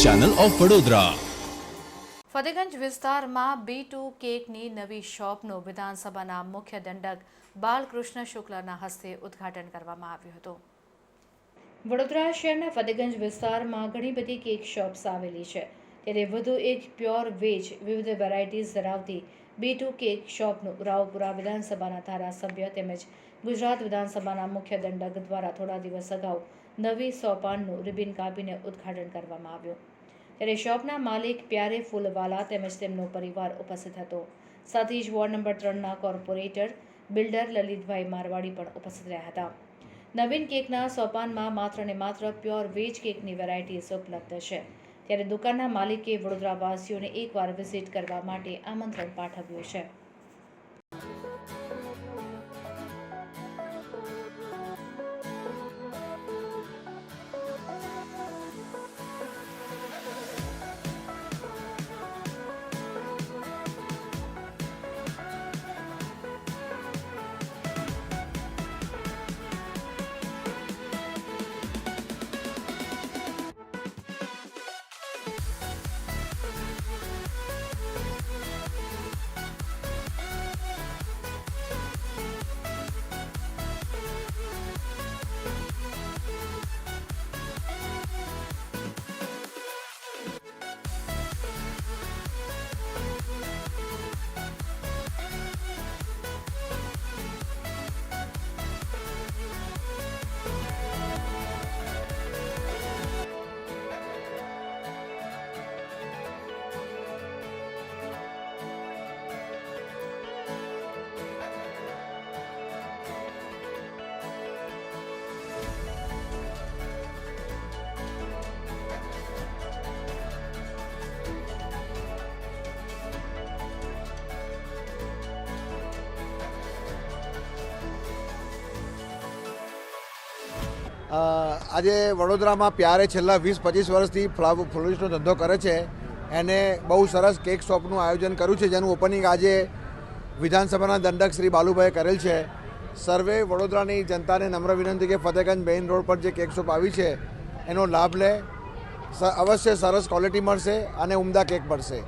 Channel of Vadodara. Fatehganj વિસ્તારમાં B2 કેકની નવી શોપનું વિધાનસભાના મુખ્ય દંડક બાલકૃષ્ણ શુક્લના હસ્તે ઉદ્ઘાટન કરવામાં આવ્યું હતું। વડોદરા શહેરના ફતેગંજ વિસ્તારમાં ઘણી બધી કેક શોપ્સ આવેલી છે, ત્યારે વધુ એક પ્યોર વેજ વિવિધ વેરાયટીઝ ધરાવતી B2 કેક શોપનું રાવપુરા વિધાનસભાના ધારાસભ્ય તેમજ ગુજરાત વિધાનસભાના મુખ્ય દંડક દ્વારા થોડા દિવસ અગાઉ નવી સોપાનનું રિબિન કાપીને ઉદ્ઘાટન કરવામાં આવ્યું। ત્યારે શોપના માલિક પ્યારે ફૂલવાલા તેમજ તેમનો પરિવાર ઉપસ્થિત હતો। સાથે જ વોર્ડ નંબર 3ના કોર્પોરેટર બિલ્ડર લલિતભાઈ મારવાડી પણ ઉપસ્થિત રહ્યા હતા। નવીન કેકના સોપાનમાં માત્ર ને માત્ર પ્યોર વેજ કેકની વેરાયટીઝ ઉપલબ્ધ છે, ત્યારે દુકાનના માલિકે વડોદરાવાસીઓને એકવાર વિઝિટ કરવા માટે આમંત્રણ પાઠવ્યું છે। આજે વડોદરામાં પ્યારે છેલ્લા 20-25 વર્ષથી ફ્લોરિસ્ટનો ધંધો કરે છે, એને બહુ સરસ કેક શોપનું આયોજન કર્યું છે, જેનું ઓપનિંગ આજે વિધાનસભાના દંડક શ્રી બાલુભાઈએ કરેલ છે। સર્વે વડોદરાની જનતાને નમ્ર વિનંતી કે ફતેગંજ મેઇન રોડ પર જે કેક શોપ આવી છે એનો લાભ લે, અવશ્ય સરસ ક્વોલિટી મળશે અને ઉમદા કેક મળશે।